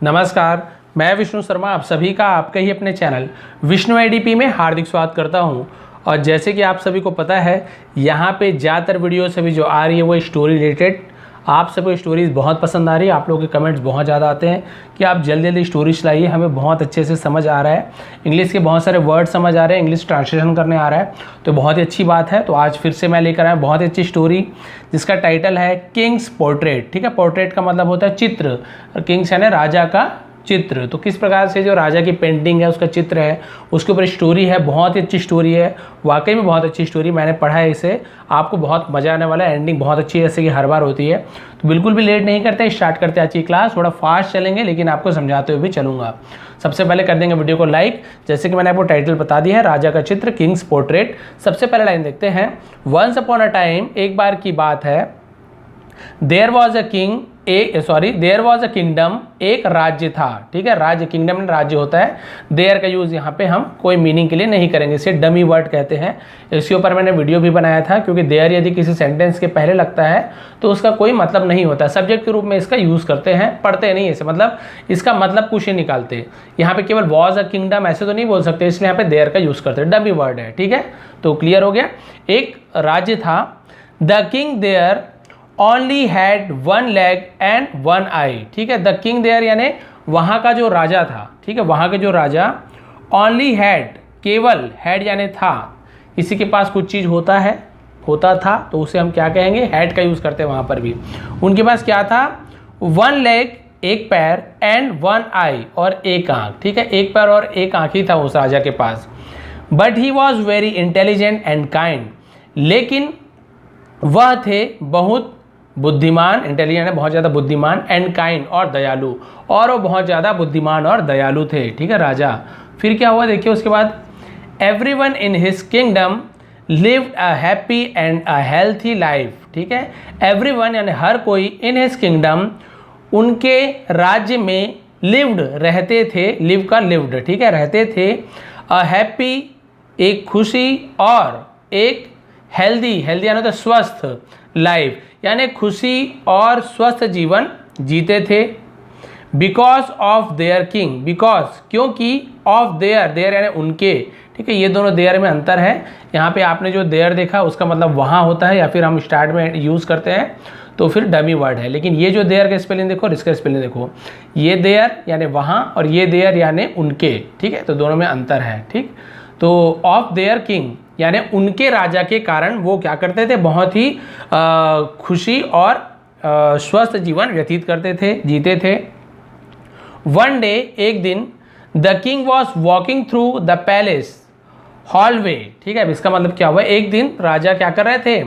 नमस्कार, मैं विष्णु शर्मा आप सभी का आपके ही अपने चैनल विष्णु आईडीपी में हार्दिक स्वागत करता हूं। और जैसे कि आप सभी को पता है, यहां पे ज़्यादातर वीडियो सभी जो आ रही है वो स्टोरी रिलेटेड। आप सबको स्टोरीज़ बहुत पसंद आ रही है, आप लोगों के कमेंट्स बहुत ज़्यादा आते हैं कि आप जल्दी जल्दी स्टोरीज लाइए, हमें बहुत अच्छे से समझ आ रहा है, इंग्लिश के बहुत सारे वर्ड समझ आ रहे हैं, इंग्लिश ट्रांसलेशन करने आ रहा है, तो बहुत ही अच्छी बात है। तो आज फिर से मैं लेकर आया बहुत ही अच्छी स्टोरी जिसका टाइटल है किंग्स पोर्ट्रेट। ठीक है, पोर्ट्रेट का मतलब होता है चित्र, और किंग्स यानी राजा का चित्र। तो किस प्रकार से जो राजा की पेंटिंग है उसका चित्र है, उसके ऊपर स्टोरी है, बहुत ही अच्छी स्टोरी है, वाकई में बहुत अच्छी स्टोरी। मैंने पढ़ा है इसे, आपको बहुत मज़ा आने वाला है, एंडिंग बहुत अच्छी है जैसे कि हर बार होती है। तो बिल्कुल भी लेट नहीं करते, स्टार्ट करते आज की क्लास। थोड़ा फास्ट चलेंगे लेकिन आपको समझाते हुए भी चलूँगा। सबसे पहले कर देंगे वीडियो को लाइक, जैसे कि मैंने आपको टाइटल बता दिया है, राजा का चित्र किंग्स पोर्ट्रेट। सबसे पहले लाइन देखते हैं। वंस अपॉन अ टाइम, एक बार की बात है, देयर वॉज अ किंगडम, एक राज्य था। ठीक है, राज्य, किंगडम में राज्य होता है। देयर का यूज़ यहाँ पे हम कोई मीनिंग के लिए नहीं करेंगे, इसे डमी वर्ड कहते हैं। इसके ऊपर मैंने वीडियो भी बनाया था, क्योंकि देयर यदि किसी सेंटेंस के पहले लगता है तो उसका कोई मतलब नहीं होता, सब्जेक्ट के रूप में इसका यूज़ करते हैं, पढ़ते नहीं इसे, मतलब इसका मतलब कुछ ही निकालते। यहाँ पे केवल वॉज अ किंगडम ऐसे तो नहीं बोल सकते, इसलिए यहाँ पे देयर का यूज़ करते हैं, डमी वर्ड है। ठीक है, तो क्लियर हो गया। एक राज्य था, the king there only had one leg and one eye. ठीक है, द किंग देयर यानी वहाँ का जो राजा था। ठीक है, वहाँ के जो राजा, ओनली हैड केवल, हैड यानी था, किसी के पास कुछ चीज़ होता था तो उसे हम क्या कहेंगे, हैड का यूज़ करते हैं वहाँ पर भी। उनके पास क्या था, वन लेग एक पैर एंड वन आई और एक आँख। ठीक है, एक पैर और एक आँख ही था उस राजा के पास। But he was very intelligent and kind, लेकिन वह थे बहुत बुद्धिमान, इंटेलिजेंट है बहुत ज़्यादा बुद्धिमान, एंड काइंड और दयालु, और वो बहुत ज़्यादा बुद्धिमान और दयालु थे। ठीक है, राजा। फिर क्या हुआ देखिए उसके बाद, everyone in his kingdom lived a happy and a healthy life. ठीक है, एवरीवन यानी हर कोई, इन हिज किंगडम उनके राज्य में, लिव्ड रहते थे, लिव का लिव्ड, ठीक है, रहते थे, अ हैप्पी एक खुशी, और एक हेल्दी, हेल्दी यानी तो स्वस्थ, लाइफ यानी खुशी और स्वस्थ जीवन जीते थे। Because of their king, because क्योंकि, ऑफ देयर, देयर यानी उनके। ठीक है, ये दोनों देयर में अंतर है। यहाँ पे आपने जो देयर देखा उसका मतलब वहाँ होता है, या फिर हम स्टार्ट में यूज़ करते हैं तो फिर डमी वर्ड है। लेकिन ये जो देयर का स्पेलिंग देखो और इसका स्पेलिंग देखो, ये देयर यानी वहाँ और ये देयर यानी उनके। ठीक है, तो दोनों में अंतर है। ठीक, तो ऑफ देयर किंग यानी उनके राजा के कारण वो क्या करते थे, बहुत ही खुशी और स्वस्थ जीवन व्यतीत करते थे, जीते थे। वन डे, एक दिन, the king was walking through the palace hallway. ठीक है, इसका मतलब क्या हुआ, एक दिन राजा क्या कर रहे थे,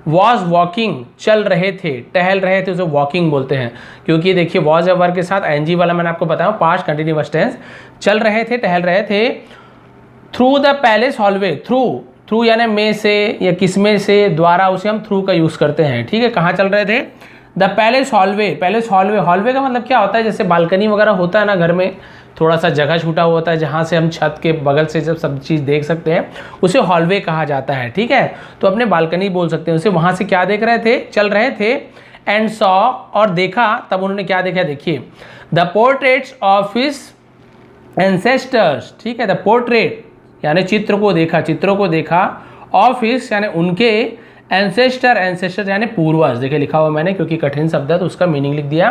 वॉज वॉकिंग, चल रहे थे, टहल रहे थे, उसे वॉकिंग बोलते हैं। क्योंकि देखिए वॉज ए वर्ब के साथ एनजी वाला मैंने आपको बताया, पास्ट कंटिन्यूअस टेंस, चल रहे थे, टहल रहे थे। Through the palace hallway, through यानी में से या किसमें से, द्वारा, उसे हम थ्रू का यूज़ करते हैं। ठीक है, कहाँ चल रहे थे, the palace hallway, palace hallway, hallway का मतलब क्या होता है, जैसे बालकनी वगैरह होता है ना घर में, थोड़ा सा जगह छूटा हुआ होता है जहाँ से हम छत के बगल से जब सब चीज़ देख सकते हैं, उसे हॉलवे कहा जाता है। ठीक है, तो अपने बालकनी बोल सकते हैं उसे। वहाँ से क्या देख रहे थे, चल रहे थे, एंड सॉ और देखा, तब उन्होंने क्या देखा, देखिए, the portraits of his ancestors. ठीक है, द पोर्ट्रेट यानी चित्र को देखा, चित्रों को देखा, ऑफिस यानी उनके, एंसेस्टर, एंसेस्टर यानी पूर्वज। देखिए लिखा हुआ मैंने, क्योंकि कठिन शब्द है तो उसका मीनिंग लिख दिया।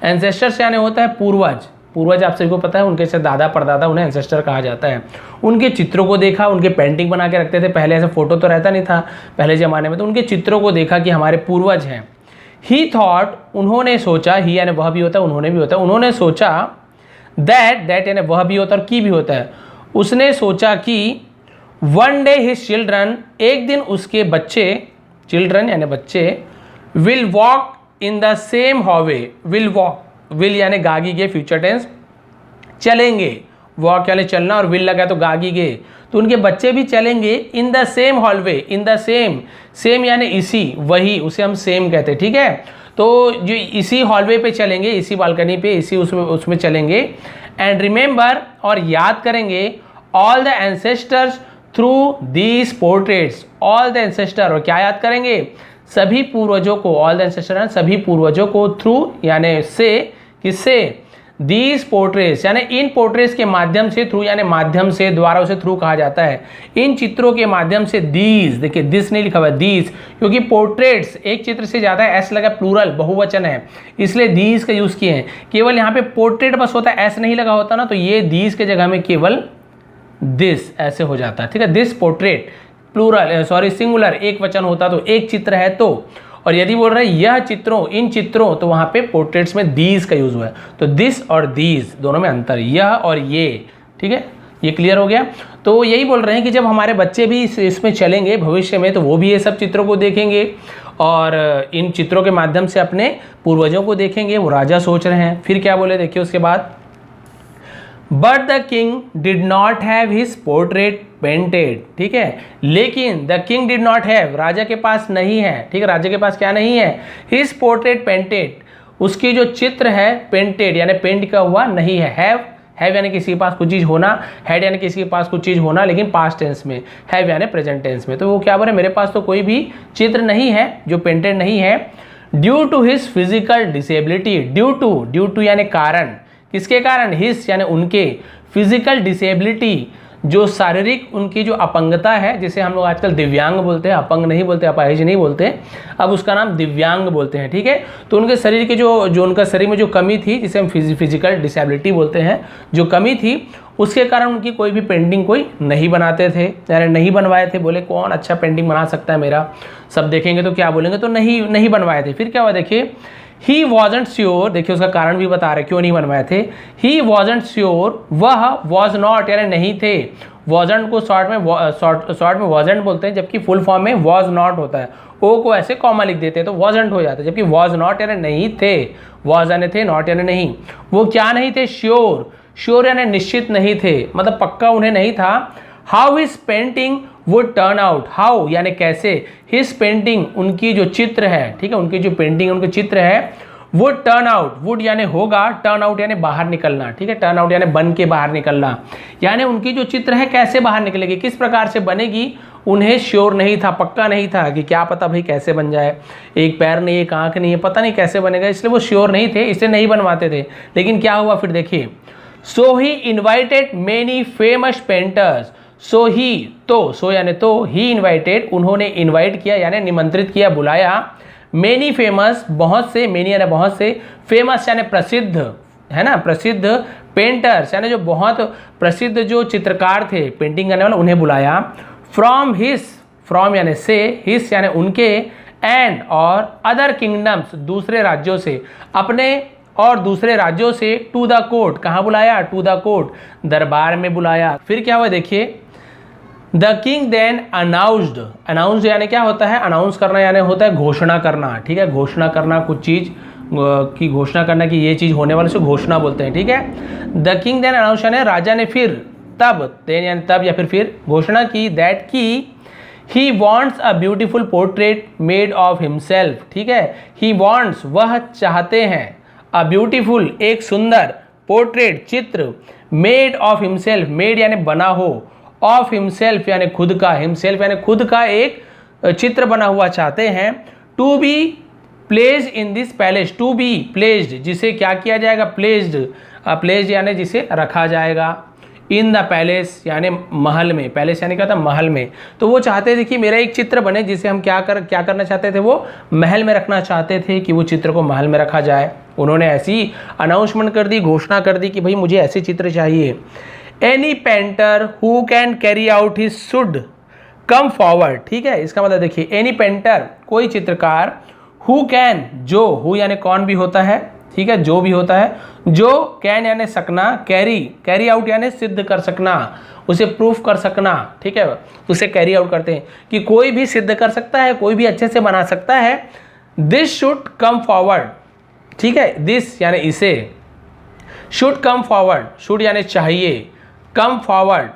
एंसेस्टर्स यानी होता है पूर्वज, पूर्वज आप सभी को पता है, उनके से दादा परदादा, उन्हें एंसेस्टर कहा जाता है। उनके चित्रों को देखा, उनके पेंटिंग बना के रखते थे, पहले ऐसा फोटो तो रहता नहीं था पहले ज़माने में, तो उनके चित्रों को देखा कि हमारे पूर्वज हैं। ही थॉट, उन्होंने सोचा, ही यानी वह भी होता है, उन्होंने भी होता है, उन्होंने सोचा, दैट यानी वह भी होता है और की भी होता है, उसने सोचा कि वन डे हिज चिल्ड्रन, एक दिन उसके बच्चे, चिल्ड्रन यानी बच्चे, will walk in the same Howe, will walk, will यानी गागी गे, फ्यूचर टेंस, चलेंगे, वॉक यानी चलना और विल लगा तो गागी गे, तो उनके बच्चे भी चलेंगे, in the same hallway, in the same, same यानी इसी, वही, उसे हम सेम कहते हैं। ठीक है, तो जो इसी हॉलवे पे चलेंगे, इसी बालकनी पे, इसी उसमें चलेंगे। एंड रिमेंबर और याद करेंगे, all the ancestors through these portraits, all the ancestor, और क्या याद करेंगे, सभी पूर्वजों को, ऑल द एंसेस्टर सभी पूर्वजों को, थ्रू यानी से, किससे, दीज पोर्ट्रेट्स यानी इन पोर्ट्रेट्स के माध्यम से, थ्रू यानी माध्यम से, द्वारा उसे थ्रू कहा जाता है। इन चित्रों के माध्यम से दीज, देखिए दिस नहीं लिखा हुआ है, दीज, क्योंकि पोर्ट्रेट्स एक चित्र से ज़्यादा है, एस लगा, प्लूरल बहुवचन है, इसलिए दीज का यूज़ किए हैं। केवल यहाँ पे पोर्ट्रेट बस होता है, एस नहीं लगा होता ना, तो ये दीज के जगह में केवल दिस ऐसे हो जाता है, ठीक है। दिस पोर्ट्रेट प्लूरल सिंगुलर एक वचन होता तो, एक चित्र है तो, और यदि बोल रहे हैं यह चित्रों, इन चित्रों, तो वहाँ पे पोर्ट्रेट्स में दीज का यूज़ हुआ है। तो दिस और दीज दोनों में अंतर, यह और ये, ठीक है, ये क्लियर हो गया। तो यही बोल रहे हैं कि जब हमारे बच्चे भी इसमें चलेंगे भविष्य में, तो वो भी ये सब चित्रों को देखेंगे और इन चित्रों के माध्यम से अपने पूर्वजों को देखेंगे। वो राजा सोच रहे हैं। फिर क्या बोले, देखिए उसके बाद, but the king did not have his portrait painted, ठीक है, लेकिन the king did not have, राजा के पास नहीं है, ठीक है, राजा के पास क्या नहीं है, हिज पोर्ट्रेट पेंटेड, उसकी जो चित्र है पेंटेड यानी पेंट का हुआ नहीं है। हैव यानी किसी के पास कुछ चीज़ होना, हैड यानी किसी के पास कुछ चीज़ होना, लेकिन पास्ट टेंस में, हैव यानी प्रेजेंट टेंस में। तो वो क्या बोले, मेरे पास तो कोई भी चित्र नहीं है जो पेंटेड नहीं है। Due to his physical disability, due to यानी कारण, किसके कारण, हिज यानी उनके, फिजिकल डिसेबिलिटी जो शारीरिक उनकी जो अपंगता है, जिसे हम लोग आजकल दिव्यांग बोलते हैं, अपंग नहीं बोलते, अपाहिज नहीं बोलते, अब उसका नाम दिव्यांग बोलते हैं, ठीक है। तो उनके शरीर के जो उनका शरीर में जो कमी थी, जिसे हम फिजिकल डिसेबिलिटी बोलते हैं, जो कमी थी, उसके कारण उनकी कोई भी पेंटिंग कोई नहीं बनाते थे, यानी नहीं बनवाए थे। बोले कौन अच्छा पेंटिंग बना सकता है मेरा, सब देखेंगे तो क्या बोलेंगे, तो नहीं बनवाए थे। फिर क्या हुआ, देखिए, ही वॉजंट श्योर, देखिए उसका कारण भी बता रहे क्यों नहीं बनवाए थे। ही वॉजंट श्योर, वह वॉज नॉट यानी नहीं थे, वॉजंट को शॉर्ट में वॉजंट बोलते हैं, जबकि फुल फॉर्म में वॉज नॉट होता है, ओ को ऐसे कॉमा लिख देते हैं तो वॉजंट हो जाता है, जबकि वॉज नॉट यानी नहीं थे, वॉज यानी थे, नॉट यानी नहीं। वो क्या नहीं थे, श्योर यानी निश्चित नहीं थे, मतलब पक्का उन्हें नहीं था। How his painting would turn out, how यानी कैसे, हिज पेंटिंग उनकी जो चित्र है, ठीक है, उनकी जो पेंटिंग उनके चित्र है, वुड टर्न आउट, वुड यानी होगा, टर्न आउट यानी बाहर निकलना, ठीक है, टर्न आउट यानी बन के बाहर निकलना, यानी उनकी जो चित्र है कैसे बाहर निकलेगी, किस प्रकार से बनेगी, उन्हें श्योर नहीं था, पक्का नहीं था कि क्या पता भाई कैसे बन जाए, एक पैर नहीं, एक आंख नहीं है, पता नहीं कैसे बनेगा, इसलिए वो श्योर नहीं थे, इसलिए नहीं बनवाते थे। लेकिन क्या हुआ फिर देखिए, so he invited many famous painters, so यानी तो, ही इन्वाइटेड उन्होंने इन्वाइट किया यानी निमंत्रित किया, बुलाया, मेनी फेमस बहुत से, मेनी यानी बहुत से, फेमस यानी प्रसिद्ध, है ना, प्रसिद्ध, पेंटर्स यानी जो बहुत प्रसिद्ध जो चित्रकार थे, पेंटिंग करने वाले, उन्हें बुलाया। फ्रॉम यानी से, हिस यानी उनके, एंड और अदर किंगडम्स दूसरे राज्यों से, अपने और दूसरे राज्यों से, टू द कोर्ट, कहाँ बुलाया, टू द कोर्ट, दरबार में बुलाया। फिर क्या हुआ देखिए, द किंग देन अनाउंस्ड यानी क्या होता है, अनाउंस करना यानी होता है घोषणा करना, ठीक है, घोषणा करना, कुछ चीज़ की घोषणा करना कि ये चीज़ होने वाले से घोषणा बोलते हैं, ठीक है। द किंग देन अनाउंस यानी राजा ने फिर, तब, देन यानी तब या फिर घोषणा की, दैट की he wants a beautiful portrait made of himself, ठीक है, ही वॉन्ट्स वह चाहते हैं, अ ब्यूटीफुल एक सुंदर, पोर्ट्रेट चित्र, मेड ऑफ हिमसेल्फ, मेड यानी बना हो, ऑफ हिमसेल्फ यानी खुद का, हिमसेल्फ यानी खुद का एक चित्र बना हुआ चाहते हैं। To be placed in this palace, to be placed जिसे क्या किया जाएगा, प्लेस्ड यानी जिसे रखा जाएगा, इन द पैलेस यानी महल में, पैलेस यानी क्या था, महल में। तो वो चाहते थे कि मेरा एक चित्र बने जिसे हम क्या करना चाहते थे, वो महल में रखना चाहते थे कि वो चित्र को महल में रखा जाए। उन्होंने ऐसी अनाउंसमेंट कर दी, घोषणा कर दी कि भाई मुझे ऐसे चित्र चाहिए। Any painter who can carry out his should come forward, ठीक है, इसका मतलब देखिए, एनी पेंटर कोई चित्रकार, हु कैन जो, हु यानी कौन भी होता है, ठीक है, जो भी होता है, जो कैन यानी सकना, कैरी आउट यानी सिद्ध कर सकना, उसे प्रूफ कर सकना, ठीक है, उसे कैरी आउट करते हैं कि कोई भी सिद्ध कर सकता है, कोई भी अच्छे से बना सकता है। दिस शुड कम फॉरवर्ड, ठीक है, दिस यानी इसे, शुड कम फॉरवर्ड, शुड यानी चाहिए, कम फॉरवर्ड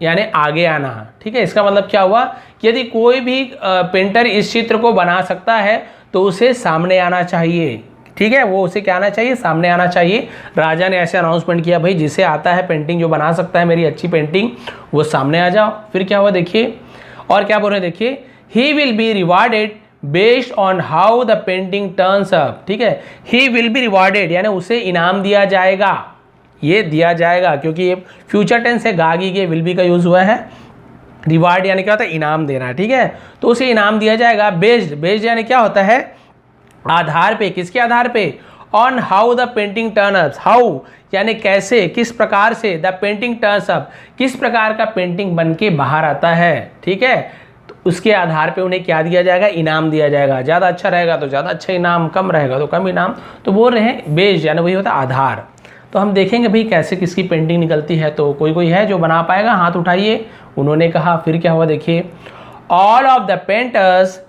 यानी आगे आना, ठीक है। इसका मतलब क्या हुआ कि यदि कोई भी पेंटर इस चित्र को बना सकता है तो उसे सामने आना चाहिए, ठीक है, वो उसे क्या आना चाहिए, सामने आना चाहिए। राजा ने ऐसे अनाउंसमेंट किया, भाई जिसे आता है पेंटिंग, जो बना सकता है मेरी अच्छी पेंटिंग, वो सामने आ जाओ। फिर क्या हुआ देखिए, और क्या बोल रहे हैं देखिए, he will be rewarded based on how the painting turns up, ठीक है। ही विल बी रिवॉर्डेड यानी उसे इनाम दिया जाएगा, ये दिया जाएगा क्योंकि ये फ्यूचर टेंस है, गागी के विल बी का यूज हुआ है। रिवार्ड यानी क्या होता है, इनाम देना, ठीक है। तो उसे इनाम दिया जाएगा बेस्ड, बेस्ड यानी क्या होता है, आधार पे, किसके आधार पे, on how the painting turn up, how यानी कैसे, किस प्रकार से, द पेंटिंग टर्न्स अप किस प्रकार का पेंटिंग बन के बाहर आता है, ठीक है। तो उसके आधार पे उन्हें क्या दिया जाएगा, इनाम दिया जाएगा। ज़्यादा अच्छा रहेगा तो ज़्यादा अच्छा इनाम, कम रहेगा तो कम इनाम। तो बोल रहे हैं बेस्ड यानी वही होता है आधार। तो हम देखेंगे भाई कैसे किसकी पेंटिंग निकलती है। तो कोई है जो बना पाएगा, हाथ उठाइए। उन्होंने कहा, फिर क्या हुआ देखिए, all of the painters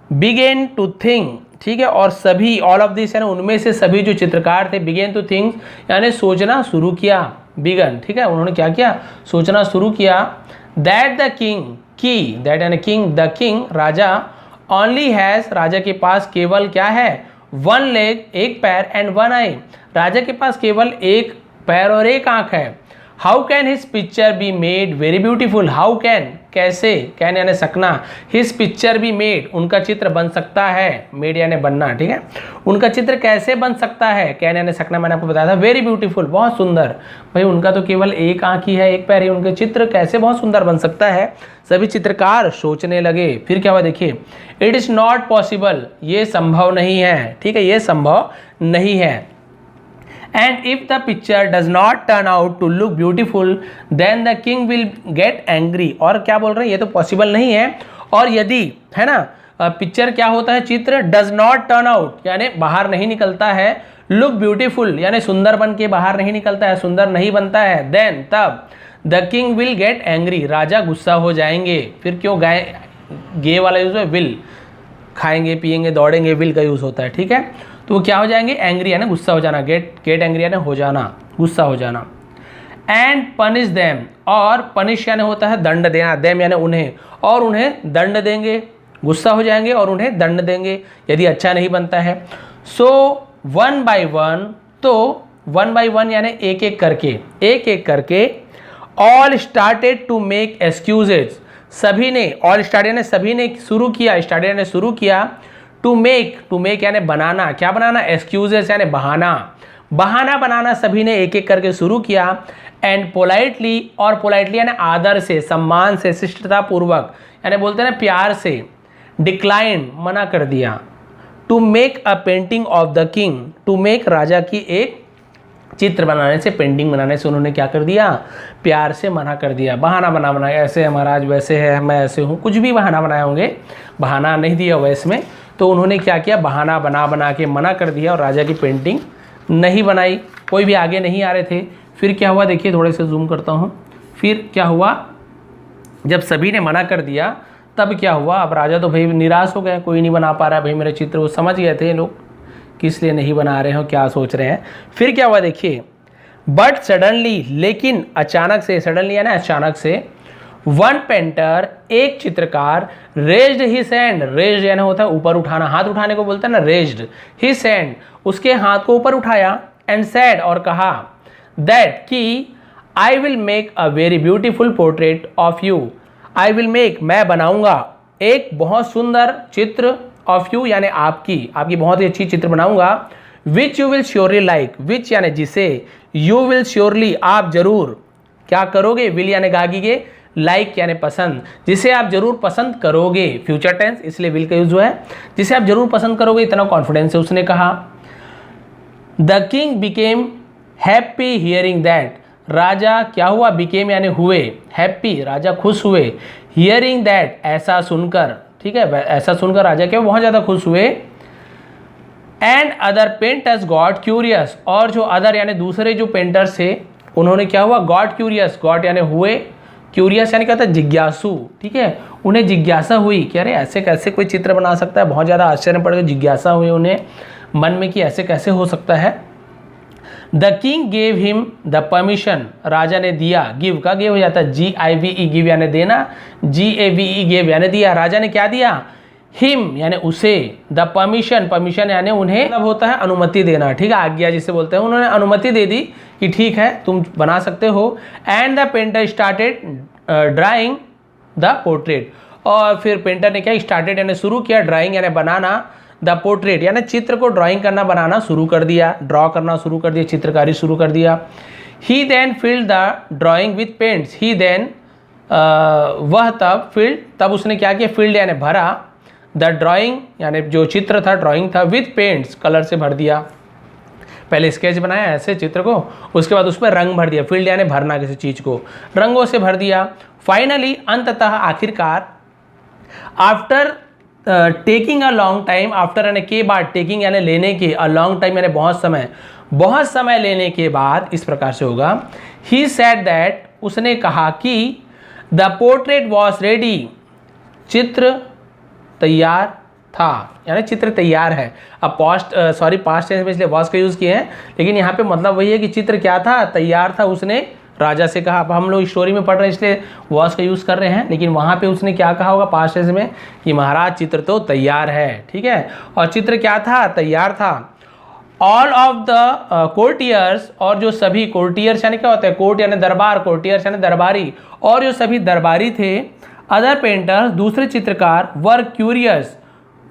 begin to think, ठीक है। और सभी, ऑल ऑफ दिस यानी उनमें से सभी जो चित्रकार थे, बिगेन टू थिंक यानी सोचना शुरू किया, बिगन, ठीक है। उन्होंने क्या किया, सोचना शुरू किया, दैट द किंग, की दैट यानी किंग, द किंग राजा, ओनली हैज राजा के पास केवल क्या है, वन लेग एक पैर, एंड वन आई राजा के पास केवल एक पैर और एक आंख है। How can his picture be made very beautiful, how can कैसे, कैन यानी सकना, हिज पिक्चर बी मेड उनका चित्र बन सकता है, मेड यानी बनना, ठीक है। उनका चित्र कैसे बन सकता है, कैन यानी सकना, मैंने आपको बताया था, वेरी ब्यूटीफुल बहुत सुंदर। भाई उनका तो केवल एक आंख ही है, एक पैर ही, उनके चित्र कैसे बहुत सुंदर बन सकता है। सभी चित्रकार सोचने लगे। फिर क्या हुआ देखिए, इट इज़ नॉट पॉसिबल, ये संभव नहीं है, ठीक है, ये संभव नहीं है। And if the picture does not turn out to look beautiful, then the king will get angry। और क्या बोल रहे हैं, ये तो पॉसिबल नहीं है। और यदि, है ना, पिक्चर क्या होता है, चित्र डज नॉट टर्न आउट यानी बाहर नहीं निकलता है, लुक ब्यूटीफुल यानी सुंदर बन के बाहर नहीं निकलता है, सुंदर नहीं बनता है, देन तब the king will get angry राजा गुस्सा हो जाएंगे। फिर क्यों गाय, गे वाला यूज है, विल, खाएंगे पिएंगे दौड़ेंगे, विल का यूज होता है, ठीक है। तो वो क्या हो जाएंगे, एंग्री यानी गुस्सा हो जाना, गेट एंग्री यानी हो जाना, गुस्सा हो जाना। एंड पनिश देम, और पनिश यानी होता है दंड देना, देम यानी उन्हें, और उन्हें दंड देंगे, गुस्सा हो जाएंगे और उन्हें दंड देंगे यदि अच्छा नहीं बनता है। सो वन बाय वन, तो वन बाय वन यानी एक एक करके all started to make excuses, सभी ने, ऑल स्टार्ट यानी सभी ने शुरू किया, स्टार्टेड यानी शुरू किया, टू मेक यानी बनाना, क्या बनाना, एक्सक्यूजेस यानी बहाना बनाना सभी ने एक एक करके शुरू किया। एंड पोलाइटली, और पोलाइटली यानी आदर से, सम्मान से, शिष्टता पूर्वक यानी बोलते हैं ना प्यार से, डिक्लाइन मना कर दिया। To make a painting of the king, to make राजा की एक चित्र बनाने से, पेंटिंग बनाने से उन्होंने क्या कर दिया, प्यार से मना कर दिया। बहाना बना ऐसे है महाराज, वैसे है, मैं ऐसे हूँ, कुछ भी बहाना बनाए होंगे, बहाना नहीं दिया हुआ इसमें। तो उन्होंने क्या किया, बहाना बना के मना कर दिया और राजा की पेंटिंग नहीं बनाई। कोई भी आगे नहीं आ रहे थे। फिर क्या हुआ देखिए, थोड़े से जूम करता हूँ। फिर क्या हुआ, जब सभी ने मना कर दिया तब क्या हुआ, अब राजा तो भाई निराश हो गए, कोई नहीं बना पा रहा है भाई मेरे चित्र। वो समझ गए थे लोग किस लिए नहीं बना रहे हो, क्या सोच रहे हैं। फिर क्या हुआ देखिए, बट सडनली, लेकिन अचानक से, सडनली यानी अचानक से, वन पेंटर एक चित्रकार, रेज्ड हिज हैंड, रेज्ड यानी होता है ऊपर उठाना, हाथ उठाने को बोलते हैं ना, रेज्ड हिज हैंड, उसके हाथ को ऊपर उठाया, एंड सेड और कहा, दैट कि I will make a very beautiful portrait of you, I will make मैं बनाऊंगा एक बहुत सुंदर चित्र ऑफ यू यानी आपकी बहुत ही अच्छी चित्र बनाऊंगा, which you will surely like, which यानी जिसे, यू विल श्योरली आप जरूर क्या करोगे, विल यानी गागी के, लाइक यानी पसंद, जिसे आप जरूर पसंद करोगे, फ्यूचर टेंस इसलिए विल का यूज हुआ है, जिसे आप जरूर पसंद करोगे, इतना कॉन्फिडेंस है उसने कहा। The king became happy hearing that, राजा क्या हुआ, बिकेम यानी हुए, हैप्पी राजा खुश हुए, हियरिंग दैट ऐसा सुनकर, ठीक है, ऐसा सुनकर राजा क्या बहुत ज़्यादा खुश हुए। And other painters got curious, और जो अदर यानी दूसरे जो पेंटर्स थे उन्होंने क्या हुआ, गॉट क्यूरियस, गॉट यानी हुए, क्यूरियस यानी क्या होता है, जिज्ञासु, ठीक है, उन्हें जिज्ञासा हुई कि अरे ऐसे कैसे कोई चित्र बना सकता है, बहुत ज़्यादा आश्चर्य पड़ गए, जिज्ञासा हुई उन्हें मन में कि ऐसे कैसे हो सकता है। The king gave him the permission, राजा ने दिया, गिव का गिव हो जाता है GIVE, गिव यानी देना, GAVE गेव यानी दिया, राजा ने क्या दिया, हिम यानी उसे, द परमिशन, परमिशन यानी उन्हें, मतलब होता है अनुमति देना, ठीक है, आज्ञा जिसे बोलते हैं, उन्होंने अनुमति दे दी कि ठीक है तुम बना सकते हो। And the painter started drawing the portrait, और फिर पेंटर ने क्या स्टार्टेड यानी शुरू किया ड्राइंग यानी बनाना द पोर्ट्रेट यानी चित्र को ड्राइंग करना बनाना शुरू कर दिया, ड्रॉ करना शुरू कर दिया, चित्रकारी शुरू कर दिया। He then filled the drawing with paints, he then वह तब फील्ड तब उसने क्या किया फील्ड यानी भरा द ड्राइंग यानी जो चित्र था ड्राइंग था विथ पेंट्स कलर से भर दिया। पहले स्केच बनाया ऐसे चित्र को, उसके बाद उसमें रंग भर दिया, फील्ड यानी भरना किसी चीज़ को, रंगों से भर दिया। फाइनली अंततः आखिरकार after taking a long time, after यानी के बाद, टेकिंग यानी लेने के, अ लॉन्ग टाइम यानी बहुत समय लेने के बाद इस प्रकार से होगा। ही सेड दैट उसने कहा कि द पोर्ट्रेट वॉज रेडी चित्र तैयार था यानी चित्र तैयार है। अब पास्ट टेंस में इसलिए वॉज का यूज़ किए हैं, लेकिन यहाँ पे मतलब वही है कि चित्र क्या था तैयार था, उसने राजा से कहा। अब हम लोग स्टोरी में पढ़ रहे हैं इसलिए वॉज का यूज़ कर रहे हैं, लेकिन वहाँ पे उसने क्या कहा होगा पास्ट टेंस में कि महाराज चित्र तो तैयार है, ठीक है। और चित्र क्या था तैयार था। ऑल ऑफ द कोर्टियर्स और जो सभी कोर्टियर्स यानी क्या होता है कोर्ट यानी दरबार, कोर्टियर्स यानी दरबारी, और जो सभी दरबारी थे अदर पेंटर्स दूसरे चित्रकार वर क्यूरियस,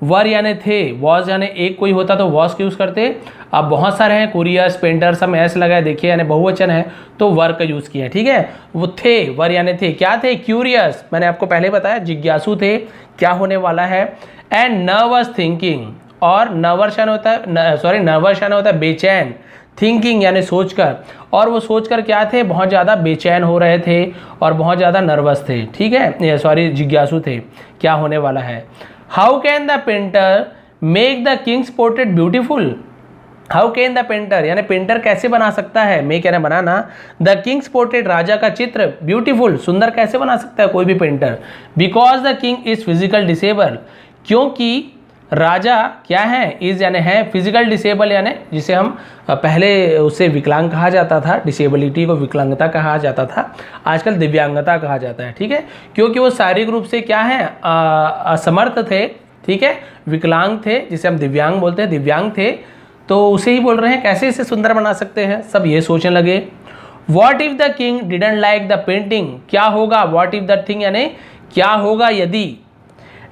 वर यानी थे, वॉज यानी एक कोई होता तो वॉज का यूज़ करते, अब बहुत सारे हैं कुरियर्स पेंटर सब ऐसे लगाए देखिए यानी बहुवचन है तो वर का यूज़ किया, ठीक है। वो थे वर यानी थे, क्या थे क्यूरियस मैंने आपको पहले बताया जिज्ञासु थे क्या होने वाला है, एंड नर्वस थिंकिंग और नर्वस यानी होता है नर्वस यानी होता है बेचैन, थिंकिंग यानी सोचकर, और वो सोचकर क्या थे बहुत ज़्यादा बेचैन हो रहे थे और बहुत ज़्यादा नर्वस थे, ठीक है जिज्ञासु थे क्या होने वाला है। How can the painter make the Kings portrait beautiful, how can the painter यानी पेंटर कैसे बना सकता है, मेक यानी बनाना, द किंग्स पोर्ट्रेट राजा का चित्र ब्यूटीफुल सुंदर कैसे बना सकता है कोई भी painter, because the king is physical disable क्योंकि राजा क्या है इज यानी है फिजिकल डिसेबल यानी जिसे हम पहले उसे विकलांग कहा जाता था, डिसेबिलिटी को विकलांगता कहा जाता था, आजकल दिव्यांगता कहा जाता है, ठीक है। क्योंकि वो शारीरिक रूप से क्या है असमर्थ थे, ठीक है, विकलांग थे जिसे हम दिव्यांग बोलते हैं, दिव्यांग थे तो उसे ही बोल रहे हैं कैसे इसे सुंदर बना सकते हैं, सब ये सोचने लगे। What if the king didn't like the painting, क्या होगा वॉट इफ द थिंग यानी क्या होगा यदि,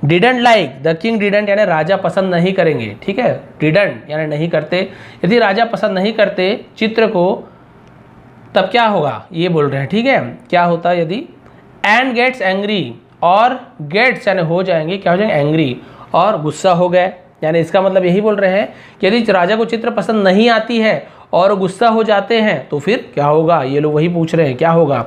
didn't like the king didn't यानी राजा पसंद नहीं करेंगे, ठीक है, डिडंट यानी नहीं करते, यदि राजा पसंद नहीं करते चित्र को तब क्या होगा ये बोल रहे हैं, ठीक है, क्या होता यदि, एंड गेट्स एंग्री और गेट्स यानी हो जाएंगे क्या हो जाएंगे एंग्री और गुस्सा हो गए, यानी इसका मतलब यही बोल रहे हैं कि यदि राजा को चित्र पसंद नहीं आती है और गुस्सा हो जाते हैं तो फिर क्या होगा, ये लोग वही पूछ रहे हैं क्या होगा।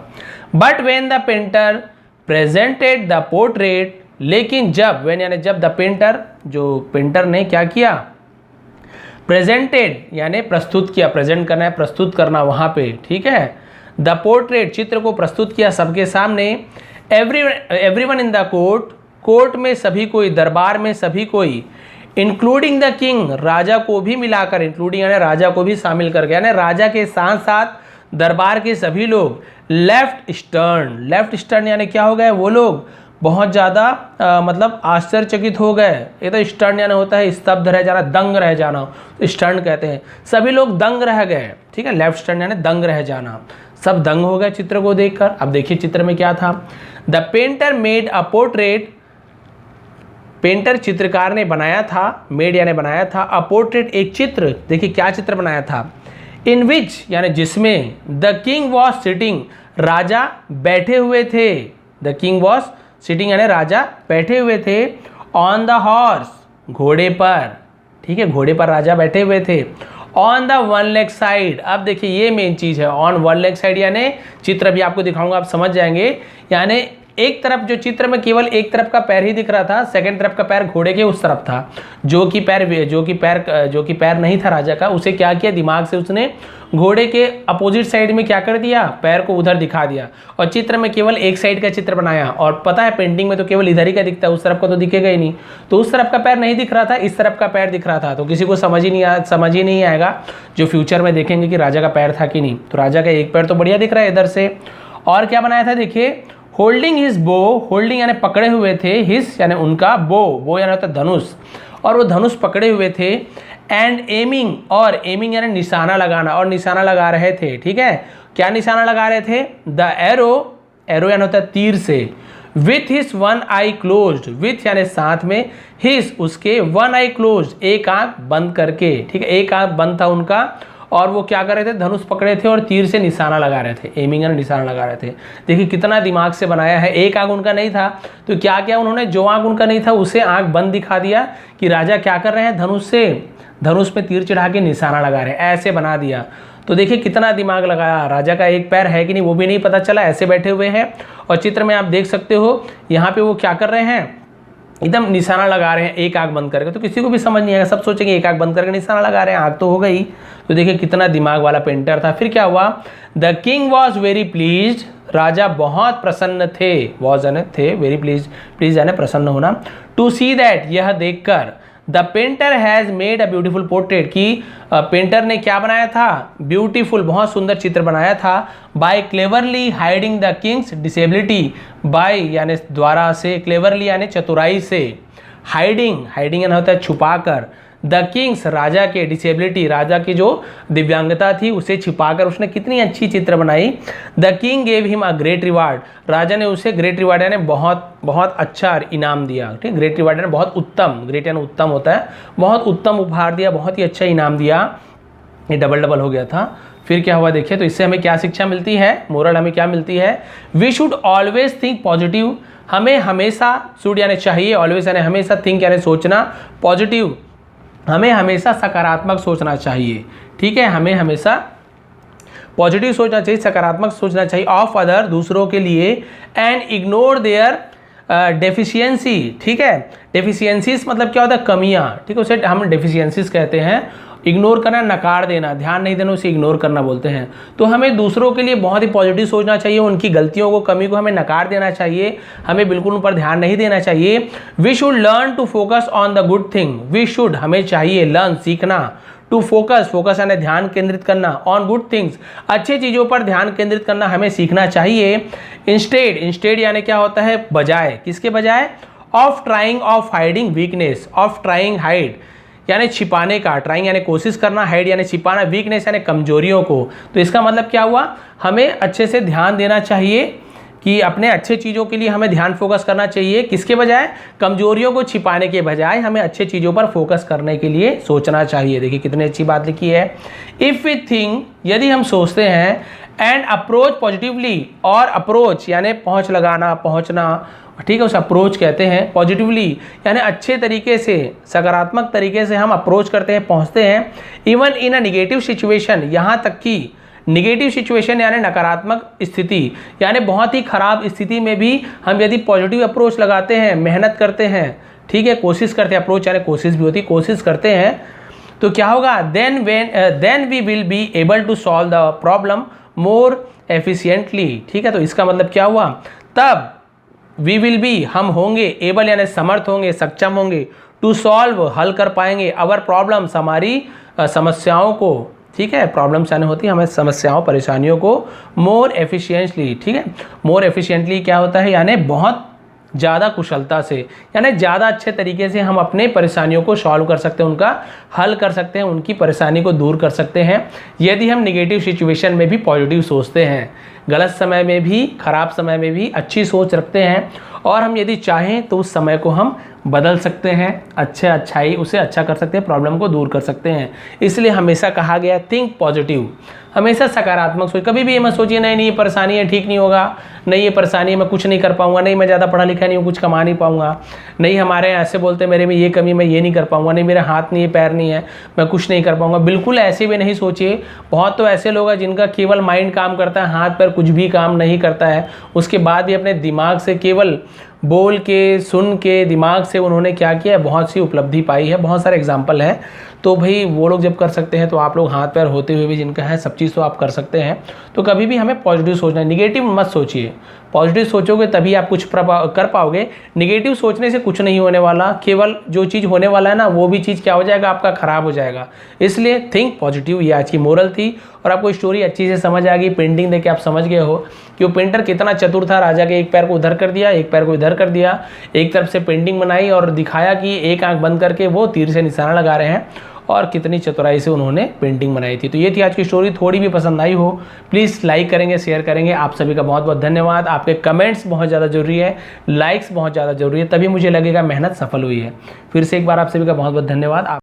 But when the painter presented the portrait, लेकिन जब वेन यानी जब द पेंटर जो पेंटर ने क्या किया प्रेजेंटेड यानी प्रस्तुत किया, प्रेजेंट करना है प्रस्तुत करना वहाँ पे, ठीक है, द पोर्ट्रेट चित्र को प्रस्तुत किया सबके सामने, एवरीवन इन द कोर्ट में सभी कोई, दरबार में सभी कोई, इंक्लूडिंग द किंग राजा को भी मिलाकर, इंक्लूडिंग यानी राजा को भी शामिल करके, यानी राजा के साथ साथ दरबार के सभी लोग लेफ्ट स्टर्न यानी क्या हो गए वो लोग बहुत ज़्यादा मतलब आश्चर्यचकित हो गए, ये तो स्टर्न यानी होता है स्तब्ध रह जाना, दंग रह जाना, स्टर्न कहते हैं, सभी लोग दंग रह गए, ठीक है, लेफ्ट स्टर्न यानी दंग रह जाना, सब दंग हो गए चित्र को देखकर। अब देखिए चित्र में क्या था, the painter made a portrait, painter चित्रकार ने बनाया था, मेड यानी बनाया था, अ पोर्ट्रेट एक चित्र, देखिए क्या चित्र बनाया था, इन विच यानी जिसमें, द किंग वॉज सिटिंग राजा बैठे हुए थे, द किंग वॉज सिटिंग यानी राजा बैठे हुए थे, ऑन द हॉर्स घोड़े पर, ठीक है, घोड़े पर राजा बैठे हुए थे, on the one leg side, अब देखिए ये मेन चीज़ है, ऑन वन लेग साइड यानी चित्र भी आपको दिखाऊंगा आप समझ जाएंगे, यानी एक तरफ जो चित्र में केवल एक तरफ का पैर ही दिख रहा था, सेकंड तरफ का पैर घोड़े के उस तरफ था, जो कि पैर नहीं था राजा का, उसे क्या किया दिमाग से उसने घोड़े के अपोजिट साइड में क्या कर दिया पैर को उधर दिखा दिया, और चित्र में केवल एक साइड का चित्र बनाया, और पता है पेंटिंग में तो केवल इधर ही का दिखता है, उस तरफ का तो दिखेगा ही नहीं, तो उस तरफ का पैर नहीं दिख रहा था, इस तरफ का पैर दिख रहा था, तो किसी को समझ ही नहीं आएगा जो फ्यूचर में देखेंगे कि राजा का पैर था कि नहीं, तो राजा का एक पैर तो बढ़िया दिख रहा है इधर से। और क्या बनाया था देखिए, होल्डिंग हिज बो, होल्डिंग यानी पकड़े हुए थे, हिज यानी उनका, बो यानी होता है धनुष, और वो धनुष पकड़े हुए थे, एंड एमिंग, और एमिंग यानी निशाना लगाना, और निशाना लगा रहे थे, ठीक है, क्या निशाना लगा रहे थे, द एरो यानी होता है तीर से, with his one I closed, with यानी साथ में, हिज उसके, वन आई क्लोज्ड एक आंख बंद करके, ठीक है, एक आंख बंद था उनका, और वो क्या कर रहे थे, धनुष पकड़े थे और तीर से निशाना लगा रहे थे, एमिंग यानी निशाना लगा रहे थे। देखिए कितना दिमाग से बनाया है। एक आंख उनका नहीं था तो क्या किया उन्होंने, जो आंख उनका नहीं था उसे आंख बंद दिखा दिया कि राजा क्या कर रहे हैं, धनुष पे तीर चढ़ा के निशाना लगा रहे हैं, ऐसे बना दिया। तो देखिए कितना दिमाग लगाया। राजा का एक पैर है कि नहीं वो भी नहीं पता चला, ऐसे बैठे हुए हैं। और चित्र में आप देख सकते हो यहाँ पे वो क्या कर रहे हैं, एकदम निशाना लगा रहे हैं एक आंख बंद करके। तो किसी को भी समझ नहीं आएगा, सब सोचेंगे एक आंख बंद करके निशाना लगा रहे हैं, आंख तो हो गई। तो देखिए कितना दिमाग वाला पेंटर था। फिर क्या हुआ, the king was very pleased, राजा बहुत प्रसन्न थे, वॉज यानी थे, वेरी प्लीज, प्लीज यानी प्रसन्न होना, टू सी दैट यह देखकर, the painter has made a beautiful portrait, की पेंटर ने क्या बनाया था, ब्यूटीफुल बहुत सुंदर चित्र बनाया था, by cleverly hiding the king's disability, by यानी द्वारा से, क्लेवरली यानी चतुराई से, हाइडिंग, हाइडिंग यानी होता है छुपाकर, द किंग्स राजा के, डिसेबिलिटी राजा की जो दिव्यांगता थी उसे छिपाकर उसने कितनी अच्छी चित्र बनाई। The king gave him a great reward, राजा ने उसे ग्रेट रिवार्ड यानी बहुत बहुत अच्छा इनाम दिया, ठीक, ग्रेट रिवार्ड यानी बहुत उत्तम, ग्रेट यानी उत्तम होता है, बहुत उत्तम उपहार दिया, बहुत ही अच्छा इनाम दिया। ये डबल डबल हो गया था। फिर क्या हुआ देखिए, तो इससे हमें क्या शिक्षा मिलती है, मोरल हमें क्या मिलती है, we should always think positive, हमें हमेशा, शुड यानी चाहिए, ऑलवेज यानी हमेशा, थिंक यानी सोचना, पॉजिटिव हमें हमेशा सकारात्मक सोचना चाहिए, ठीक है, हमें हमेशा पॉजिटिव सोचना चाहिए, सकारात्मक सोचना चाहिए, ऑफ अदर दूसरों के लिए, एंड इग्नोर देयर डेफिशिएंसी, ठीक है, डेफिशिएंसीज मतलब क्या होता है, कमियां, ठीक है, उसे हम डेफिशिएंसीज कहते हैं। इग्नोर करना, नकार देना, ध्यान नहीं देना, उसे इग्नोर करना बोलते हैं। तो हमें दूसरों के लिए बहुत ही पॉजिटिव सोचना चाहिए, उनकी गलतियों को, कमी को हमें नकार देना चाहिए, हमें बिल्कुल उन पर ध्यान नहीं देना चाहिए। We should learn to focus on the good thing, we should हमें चाहिए, लर्न सीखना, टू फोकस, फोकस यानी ध्यान केंद्रित करना, ऑन गुड थिंग्स अच्छी चीज़ों पर ध्यान केंद्रित करना हमें सीखना चाहिए। इंस्टेड, इंस्टेड यानी क्या होता है, बजाय, किसके बजाय, of trying, of hiding weakness, of trying hide यानी छिपाने का, ट्राइंग यानी कोशिश करना, हाइड यानी छिपाना, वीकनेस यानी कमजोरियों को। तो इसका मतलब क्या हुआ, हमें अच्छे से ध्यान देना चाहिए कि अपने अच्छे चीज़ों के लिए हमें ध्यान फोकस करना चाहिए, किसके बजाय, कमजोरियों को छिपाने के बजाय हमें अच्छे चीज़ों पर फोकस करने के लिए सोचना चाहिए। देखिए कितनी अच्छी बात लिखी है। इफ़ वी थिंक, यदि हम सोचते हैं, एंड अप्रोच पॉजिटिवली, और अप्रोच यानी पहुँच लगाना, पहुँचना, ठीक है, उस अप्रोच कहते हैं, पॉजिटिवली यानी अच्छे तरीके से, सकारात्मक तरीके से हम अप्रोच करते हैं, पहुंचते हैं। Even in a negative situation, यहाँ तक कि निगेटिव सिचुएशन यानी नकारात्मक स्थिति, यानी बहुत ही खराब स्थिति में भी हम यदि पॉजिटिव अप्रोच लगाते हैं, मेहनत करते हैं, ठीक है, कोशिश करते हैं, अप्रोच यानी कोशिश भी होती है, कोशिश करते हैं, तो क्या होगा, then we will be able to solve the problem more efficiently, ठीक है। तो इसका मतलब क्या हुआ, तब वी विल बी हम होंगे, एबल यानी समर्थ होंगे, सक्षम होंगे, टू सॉल्व हल कर पाएंगे, अवर प्रॉब्लम्स हमारी समस्याओं को, ठीक है, प्रॉब्लम्स यानी होती है हमें समस्याओं, परेशानियों को, मोर एफिशिएंटली, ठीक है, मोर एफिशिएंटली क्या होता है, यानी बहुत ज़्यादा कुशलता से, यानी ज़्यादा अच्छे तरीके से हम अपने परेशानियों को सॉल्व कर सकते हैं, उनका हल कर सकते हैं, उनकी परेशानी को दूर कर सकते हैं, यदि हम निगेटिव सिचुएशन में भी पॉजिटिव सोचते हैं, गलत समय में भी, खराब समय में भी अच्छी सोच रखते हैं, और हम यदि चाहें तो उस समय को हम बदल सकते हैं, अच्छाई उसे अच्छा कर सकते हैं, प्रॉब्लम को दूर कर सकते हैं। इसलिए हमेशा कहा गया थिंक पॉजिटिव, हमेशा सकारात्मक सोच, कभी भी ये मत सोचिए नहीं ये परेशानी है, ठीक नहीं होगा, नहीं ये परेशानी है, मैं कुछ नहीं कर पाऊंगा, नहीं मैं ज़्यादा पढ़ा लिखा नहीं हूँ, कुछ कमा नहीं पाऊंगा, नहीं हमारे यहाँ ऐसे बोलते मेरे में ये कमी, मैं ये नहीं कर पाऊंगा, नहीं मेरे हाथ नहीं है, पैर नहीं है, मैं कुछ नहीं कर पाऊंगा, बिल्कुल ऐसे भी नहीं सोचिए। बहुत तो ऐसे लोग हैं जिनका केवल माइंड काम करता है, हाथ पैर कुछ भी काम नहीं करता है, उसके बाद भी अपने दिमाग से, केवल बोल के, सुन के, दिमाग से उन्होंने क्या किया है, बहुत सी उपलब्धि पाई है, बहुत सारे एग्जाम्पल है। तो भाई वो लोग जब कर सकते हैं तो आप लोग हाथ पैर होते हुए भी जिनका है सब चीज़ तो आप कर सकते हैं। तो कभी भी हमें पॉजिटिव सोचना है, निगेटिव मत सोचिए, पॉजिटिव सोचोगे तभी आप कुछ कर पाओगे। निगेटिव सोचने से कुछ नहीं होने वाला, केवल जो चीज़ होने वाला है ना वो भी चीज़ क्या हो जाएगा, आपका ख़राब हो जाएगा। इसलिए थिंक पॉजिटिव, ये आज की मोरल थी। और आपको स्टोरी अच्छी से समझ आ गई, पेंटिंग देख के आप समझ गए हो कि वो पेंटर कितना चतुर था। राजा के एक पैर को उधर कर दिया, एक पैर को इधर कर दिया, एक तरफ से पेंटिंग बनाई और दिखाया कि एक आंख बंद करके वो तीर से निशाना लगा रहे हैं, और कितनी चतुराई से उन्होंने पेंटिंग बनाई थी। तो ये थी आज की स्टोरी। थोड़ी भी पसंद आई हो प्लीज़ लाइक करेंगे, शेयर करेंगे। आप सभी का बहुत बहुत धन्यवाद। आपके कमेंट्स बहुत ज़्यादा जरूरी है, लाइक्स बहुत ज़्यादा जरूरी है, तभी मुझे लगेगा मेहनत सफल हुई है। फिर से एक बार आप सभी का बहुत बहुत धन्यवाद।